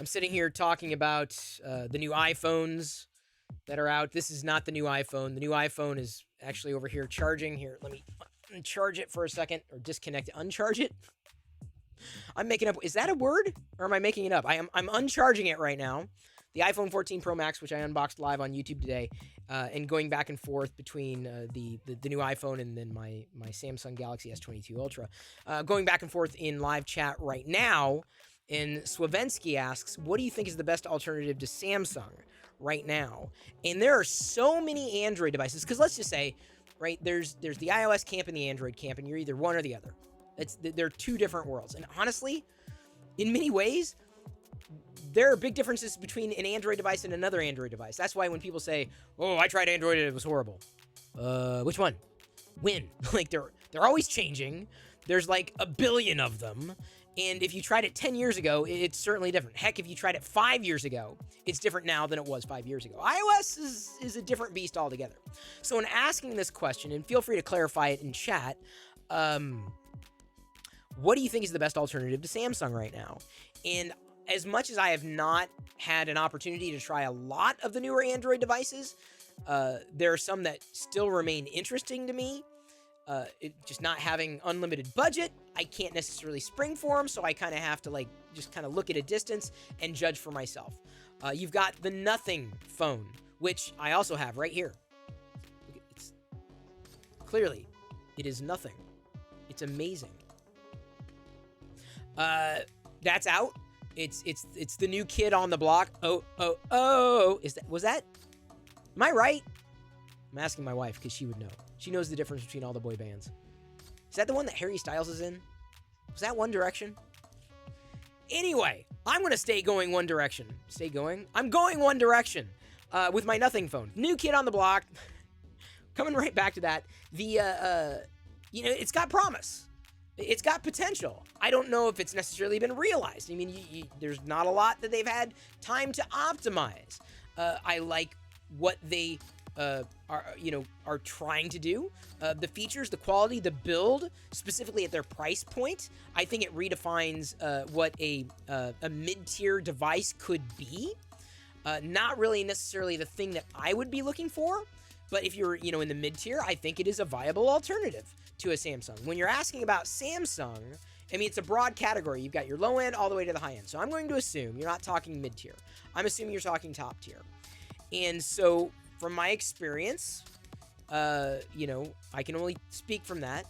I'm sitting here talking about the new iPhones that are out. This is not the new iPhone. The new iPhone is actually over here charging. Here, let me uncharge it for a second, or disconnect it. Uncharge it? I'm making up. Is that a word? Or am I making it up? I'm uncharging it right now. The iPhone 14 Pro Max, which I unboxed live on YouTube today, and going back and forth between the new iPhone and then my Samsung Galaxy S22 Ultra. Going back and forth in live chat right now. And Swavensky asks, what do you think is the best alternative to Samsung right now? And there are so many Android devices, because let's just say, right, there's the iOS camp and the Android camp, and you're either one or the other. They're two different worlds. And honestly, in many ways, there are big differences between an Android device and another Android device. That's why when people say, oh, I tried Android and it was horrible. Which one? When? Like, they're always changing. There's like a billion of them. And if you tried it 10 years ago, it's certainly different. Heck, if you tried it 5 years ago, it's different now than it was 5 years ago. iOS is a different beast altogether. So in asking this question, and feel free to clarify it in chat, what do you think is the best alternative to Samsung right now? And as much as I have not had an opportunity to try a lot of the newer Android devices, there are some that still remain interesting to me. Just not having unlimited budget, I can't necessarily spring for them, so I kind of have to just kind of look at a distance and judge for myself. You've got the Nothing phone, which I also have right here. It's clearly, it is nothing. It's amazing. That's out. It's the new kid on the block. Oh! Was that? Am I right? I'm asking my wife because she would know. She knows the difference between all the boy bands. Is that the one that Harry Styles is in? Was that One Direction? Anyway, I'm going to stay going One Direction. Stay going? I'm going One Direction with my Nothing phone. New kid on the block. Coming right back to that. It's got promise. It's got potential. I don't know if it's necessarily been realized. I mean, there's not a lot that they've had time to optimize. I like what they are trying to do. The features, the quality, the build, specifically at their price point, I think it redefines what a mid-tier device could be. Not really necessarily the thing that I would be looking for, but if you're, in the mid-tier, I think it is a viable alternative to a Samsung. When you're asking about Samsung, I mean, it's a broad category. You've got your low end all the way to the high end. So I'm going to assume you're not talking mid-tier. I'm assuming you're talking top tier. And so from my experience, I can only speak from that.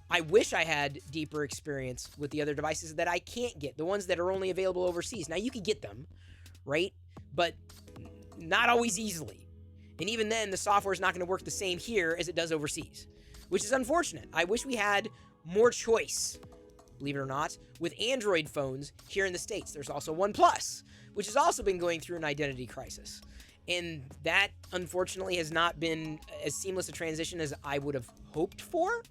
I wish I had deeper experience with the other devices that I can't get, the ones that are only available overseas. Now, you could get them, right? But not always easily. And even then, the software is not going to work the same here as it does overseas, which is unfortunate. I wish we had more choice, believe it or not, with Android phones here in the States. There's also OnePlus, which has also been going through an identity crisis. And that, unfortunately, has not been as seamless a transition as I would have hoped for.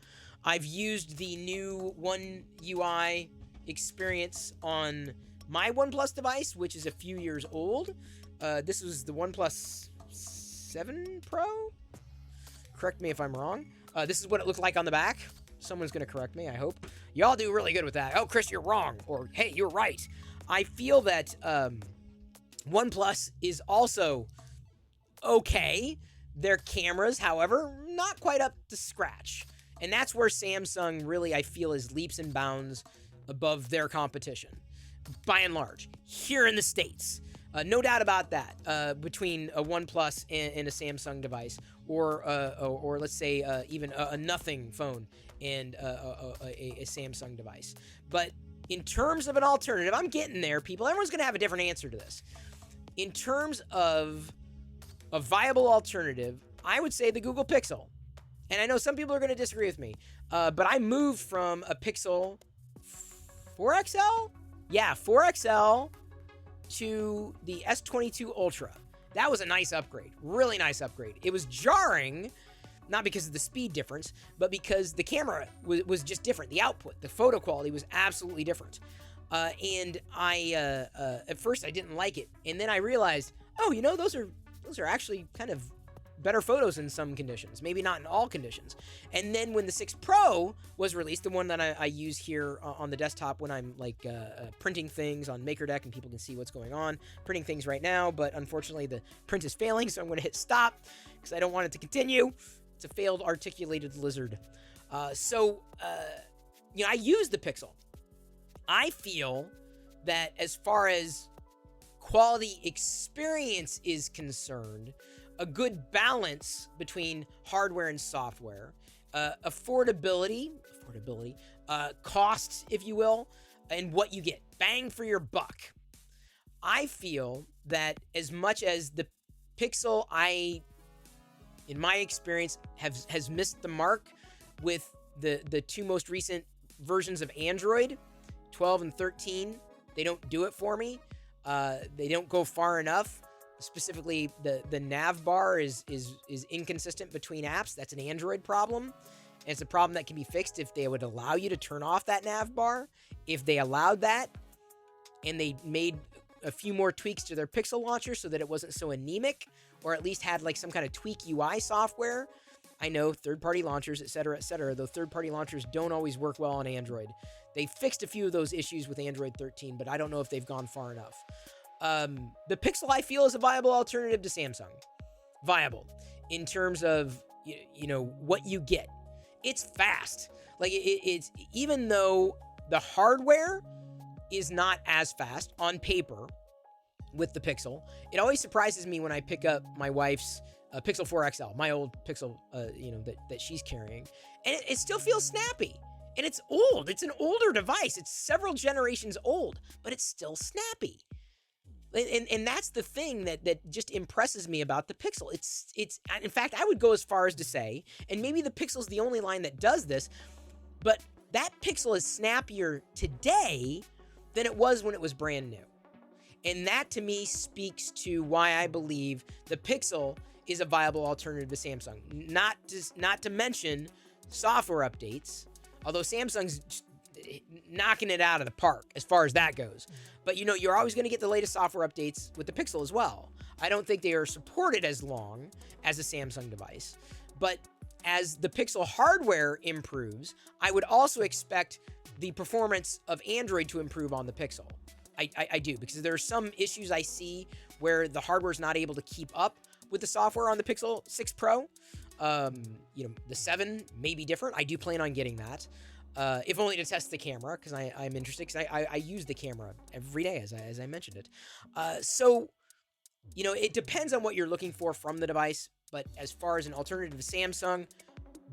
I've used the new One UI experience on my OnePlus device, which is a few years old. This was the OnePlus 7 Pro? Correct me if I'm wrong. This is what it looked like on the back. Someone's going to correct me, I hope. Y'all do really good with that. Oh, Chris, you're wrong. Or, hey, you're right. I feel that OnePlus is also okay. Their cameras, however, not quite up to scratch. And that's where Samsung really, I feel, is leaps and bounds above their competition, by and large, here in the States. No doubt about that, between a OnePlus and a Samsung device, or let's say even a Nothing phone and a Samsung device. But in terms of an alternative, I'm getting there, people. Everyone's going to have a different answer to this. In terms of a viable alternative, I would say the Google Pixel. And I know some people are going to disagree with me, but I moved from a Pixel 4XL? Yeah, 4XL to the S22 Ultra. That was a nice upgrade. Really nice upgrade. It was jarring, not because of the speed difference, but because the camera was just different. The output, the photo quality was absolutely different. And I, at first I didn't like it. And then I realized, oh, those are actually kind of better photos in some conditions, maybe not in all conditions. And then when the 6 Pro was released, the one that I use here on the desktop when I'm like printing things on MakerDeck and people can see what's going on, printing things right now, but unfortunately the print is failing, so I'm going to hit stop because I don't want it to continue. It's a failed articulated lizard. I use the Pixel. I feel that as far as quality experience is concerned, a good balance between hardware and software, affordability, cost, if you will, and what you get, bang for your buck. I feel that as much as the Pixel, in my experience, has missed the mark with the 2 most recent versions of Android, 12 and 13, they don't do it for me. They don't go far enough. Specifically, the nav bar is inconsistent between apps. That's an Android problem. And it's a problem that can be fixed if they would allow you to turn off that nav bar. If they allowed that and they made a few more tweaks to their Pixel launcher so that it wasn't so anemic, or at least had like some kind of tweak UI software. I know third-party launchers, et cetera, though third-party launchers don't always work well on Android. They fixed a few of those issues with Android 13, but I don't know if they've gone far enough. The Pixel, I feel, is a viable alternative to Samsung. Viable in terms of, what you get. It's fast. Like, it's even though the hardware is not as fast on paper with the Pixel, it always surprises me when I pick up my wife's Pixel 4 XL, my old Pixel, that she's carrying, and it still feels snappy. And it's old. It's an older device. It's several generations old, but it's still snappy. And that's the thing that just impresses me about the Pixel. It's in fact, I would go as far as to say, and maybe the Pixel's the only line that does this, but that Pixel is snappier today than it was when it was brand new. And that to me speaks to why I believe the Pixel is a viable alternative to Samsung. Not to mention software updates, although Samsung's knocking it out of the park as far as that goes. But you're always going to get the latest software updates with the Pixel as well. I don't think they are supported as long as a Samsung device. But as the Pixel hardware improves, I would also expect the performance of Android to improve on the Pixel. I do, because there are some issues I see where the hardware is not able to keep up with the software on the Pixel 6 Pro. The 7 may be different. I do plan on getting that. If only to test the camera, because I'm interested, because I use the camera every day, as I mentioned it. It depends on what you're looking for from the device, but as far as an alternative to Samsung,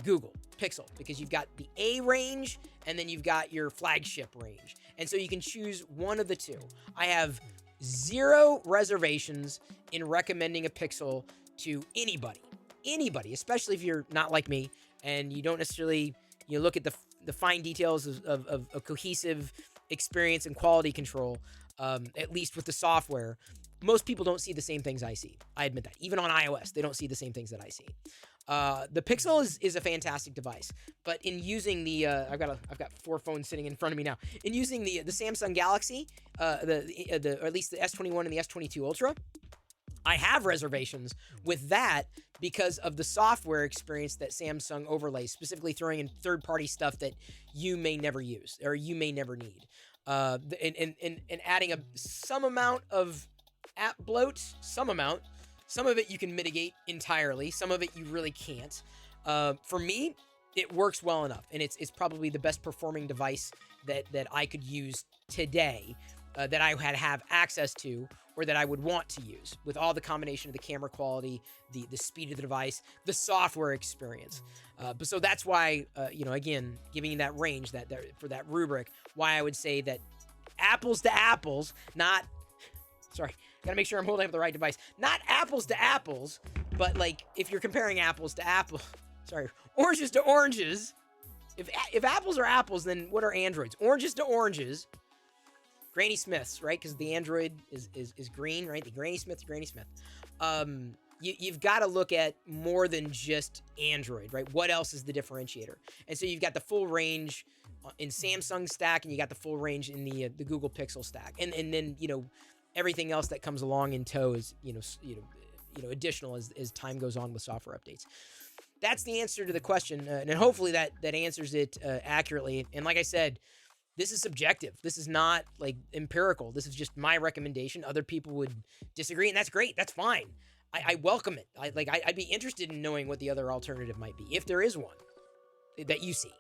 Google Pixel, because you've got the A range, and then you've got your flagship range. And so you can choose one of the two. I have 0 reservations in recommending a Pixel to anybody, especially if you're not like me, and you don't necessarily, look at the fine details of a cohesive experience and quality control, at least with the software. Most people don't see the same things I see. I admit that. Even on iOS, they don't see the same things that I see. The Pixel is a fantastic device, but in using the I've got 4 phones sitting in front of me now. In using the Samsung Galaxy, or at least the S21 and the S22 Ultra, I have reservations with that because of the software experience that Samsung overlays, specifically throwing in third-party stuff that you may never use or you may never need, and adding some amount of app bloat, some of it you can mitigate entirely, some of it you really can't. For me, it works well enough, and it's probably the best performing device that I could use today, that I have access to, or that I would want to use, with all the combination of the camera quality, the speed of the device, the software experience. But so that's why, again, giving you that range, for that rubric, why I would say that apples to apples, gotta make sure I'm holding up the right device. Not apples to apples, but like if you're comparing apples to apples, oranges to oranges. If apples are apples, then what are Androids? Oranges to oranges. Granny Smiths, right? Because the Android is green, right? The Granny Smith. You've got to look at more than just Android, right? What else is the differentiator? And so you've got the full range in Samsung stack, and you got the full range in the Google Pixel stack, and then everything else that comes along in tow is additional as time goes on with software updates. That's the answer to the question, and hopefully that answers it accurately. And like I said, this is subjective. This is not like empirical. This is just my recommendation. Other people would disagree, and that's great. That's fine. I welcome it. I'd be interested in knowing what the other alternative might be, if there is one that you see.